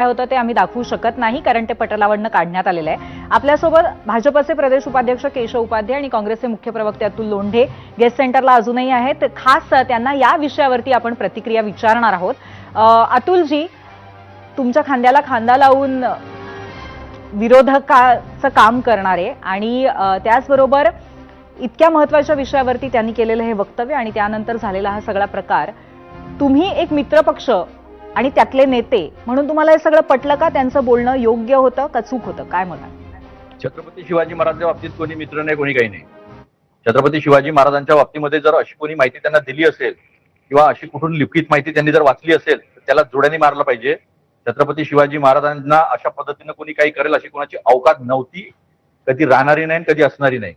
काय होतं ते आम्ही दाखवू शकत नाही, कारण ते पटलावरनं काढण्यात आलेलं आहे. आपल्यासोबत भाजपचे प्रदेश उपाध्यक्ष केशव उपाध्ये आणि काँग्रेसचे मुख्य प्रवक्ते अतुल लोंढे गेस्ट सेंटरला अजूनही आहेत. खास त्यांना या विषयावरती आपण प्रतिक्रिया विचारणार आहोत. अतुलजी, तुमच्या खांद्याला खांदा लावून विरोधकाचं काम करणारे आणि त्याचबरोबर इतक्या महत्त्वाच्या विषयावरती त्यांनी केलेलं हे वक्तव्य आणि त्यानंतर झालेला हा सगळा प्रकार, तुम्ही एक मित्रपक्ष आणि त्यातले नेते म्हणून तुम्हाला हे सगळं पटलं का? त्यांचं बोलणं योग्य होतं का चूक होतं? काय म्हणाल? छत्रपती शिवाजी महाराजांच्या बाबतीत कोणी मित्र नाही, कोणी काही नाही. छत्रपती शिवाजी महाराजांच्या बाबतीमध्ये जर अशी कोणी माहिती त्यांना दिली असेल किंवा अशी कुठून लिखित माहिती त्यांनी जर वाचली असेल तर त्याला जोड्याने मारलं पाहिजे. छत्रपती शिवाजी महाराजांना अशा पद्धतीनं कोणी काही करेल अशी कोणाची अवकात नव्हती, कधी राहणारी नाही, कधी असणारी नाही.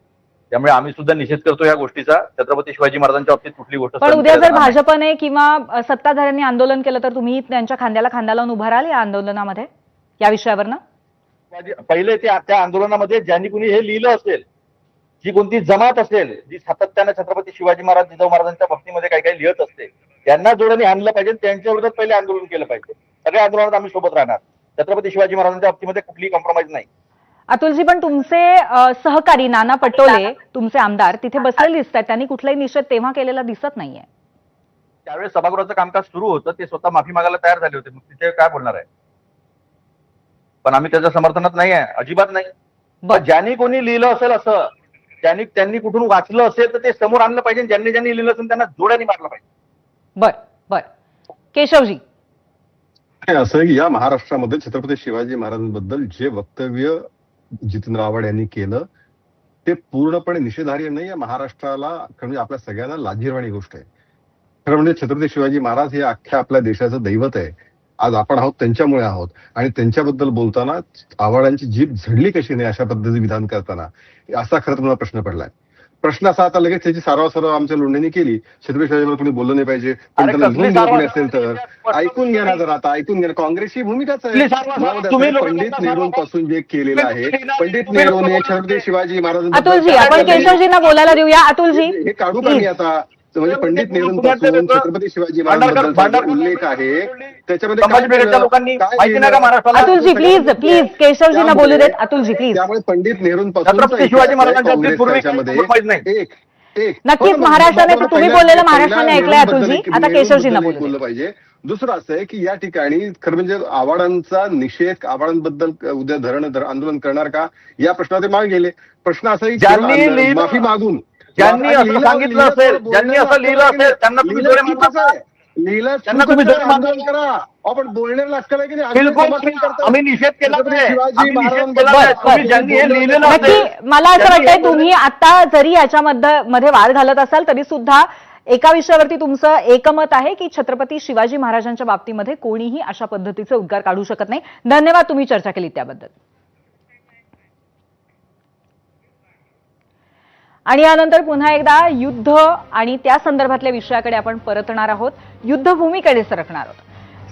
त्यामुळे आम्ही सुद्धा निषेध करतो या गोष्टीचा. छत्रपती शिवाजी महाराजांच्या बाबतीत कुठली गोष्ट. पण उद्या जर भाजपने किंवा सत्ताधाऱ्यांनी आंदोलन केलं तर तुम्ही त्यांच्या खांद्याला खांदा लावून उभा राहाल या आंदोलनामध्ये, या विषयावरनं? पहिले त्या आंदोलनामध्ये ज्यांनी कुणी हे लिहिलं असेल, जी कोणती जमात असेल जी सातत्यानं छत्रपती शिवाजी महाराज जिजाऊ महाराजांच्या बाबतीमध्ये काही काही लिहित असते, त्यांना जोड्याने आणलं पाहिजे. त्यांच्या विरोधात पहिले आंदोलन केलं पाहिजे. सगळ्या आंदोलनात आम्ही सोबत राहणार. छत्रपती शिवाजी महाराजांच्या बाबतीमध्ये कुठलीही कॉम्प्रोमाइज नाही. अतुलजी, पण तुमचे सहकारी नाना पटोले, तुमचे आमदार तिथे बसलेले दिसतात, त्यांनी कुठलाही निषेध तेव्हा केलेला दिसत नाहीये. त्यावेळेस सभागृहाचं कामकाज सुरू होतं, ते स्वतः माफी मागायला तयार झाले होते. मग तिथे काय बोलणार आहे? पण आम्ही त्याच्या समर्थनात नाही आहे, अजिबात नाही. ज्यांनी कोणी लिहिलं असेल असं, त्यांनी कुठून वाचलं असेल तर ते समोर आणलं पाहिजे. ज्यांनी लिहिलं असेल त्यांना जोड्याने मारलं पाहिजे. बर केशवजी, असं आहे की या महाराष्ट्रामध्ये छत्रपती शिवाजी महाराजांबद्दल जे वक्तव्य जितेंद्र आव्हाड यांनी केलं ते पूर्णपणे निषेधार्ह नाही. या महाराष्ट्राला, म्हणजे आपल्या सगळ्यांना लाजिरवाणी गोष्ट आहे. खरं म्हणजे छत्रपती शिवाजी महाराज हे अख्ख्या आपल्या देशाचं दैवत आहे. आज आपण आहोत त्यांच्यामुळे आहोत. आणि त्यांच्याबद्दल बोलताना आव्हाडांची जीभ झडली कशी नाही अशा पद्धतीचे विधान करताना, असा खरंच मला प्रश्न पडलाय. प्रश्न असा आता लगेच त्याची सारवासारव आमच्या लोंढेंनी केली. छत्रपती शिवाजीवर कोणी बोललं नाही पाहिजे, पण त्यांना लिहून दिलं कोणी असेल तर ऐकून घ्या ना जरा. आता ऐकून घ्या. काँग्रेसची भूमिकाच आहे. पंडित नेहरूंपासून जे केलेलं आहे, पंडित नेहरूने छत्रपती शिवाजी महाराजांना. अतुलजी, आपण केशवजींना बोलायला देऊया. अतुलजी, हे काढू का मी आता? म्हणजे पंडित नेहरूंपासून छत्रपती शिवाजी महाराजांचा उल्लेख आहे त्याच्यामध्ये. अतुलजी प्लीज केशवजींना बोलू देत. अतुलजी प्लीज. त्यामुळे पंडित नेहरूंपासून शिवाजी महाराजांच्या नक्कीच महाराष्ट्राने, तुम्ही बोललेलं महाराष्ट्राने ऐकलंय अतुलजी. आता केशवजींना बोललं पाहिजे. दुसरं असं आहे की या ठिकाणी खरं म्हणजे आव्हाडांचा निषेध, आव्हाडांबद्दल उद्या आंदोलन करणार का या प्रश्नावर मागे गेले. प्रश्न असा आहे की माफी मागून ज्यांनी असं सांगितलं असेल, ज्यांनी असं लिहिलं असेल त्यांना तुम्ही जोडे मारा. लिहिलं त्यांना तुम्ही आंदोलन करा. आपण बोलण्याला लागतं की आम्ही निषेध केला. मला असं वाटतंय तुम्ही आता जरी याच्यामध्ये वाद घालत असाल तरी सुद्धा एका विषयावरती तुमचं एकमत आहे की छत्रपती शिवाजी महाराजांच्या बाबतीमध्ये कोणीही अशा पद्धतीचे उद्गार काढू शकत नाही. धन्यवाद, तुम्ही चर्चा केली त्याबद्दल. आणि यानंतर पुन्हा एकदा युद्ध आणि त्या संदर्भातल्या विषयाकडे आपण परतणार आहोत. युद्धभूमीकडे सरकणार आहोत.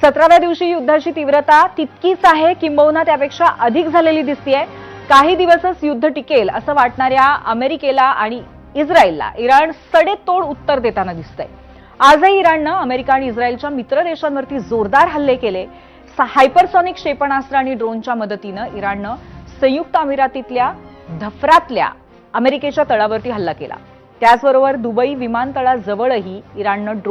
17व्या दिवशी युद्धाची तीव्रता तितकीच आहे, किंबहुना त्यापेक्षा अधिक झालेली दिसतेय. काही दिवसच युद्ध टिकेल असं वाटणाऱ्या अमेरिकेला आणि इस्रायलला इराण सडेतोड उत्तर देताना दिसतंय. आजही इराणनं अमेरिका आणि इस्रायलच्या मित्र देशांवरती जोरदार हल्ले केले. हायपरसॉनिक क्षेपणास्त्र आणि ड्रोनच्या मदतीनं इराणनं संयुक्त अमिरातीतल्या धफ्रातल्या अमेरिकेच्या तळावरती हल्ला केला. त्याचबरोबर दुबई विमानतळाजवळही इराणनं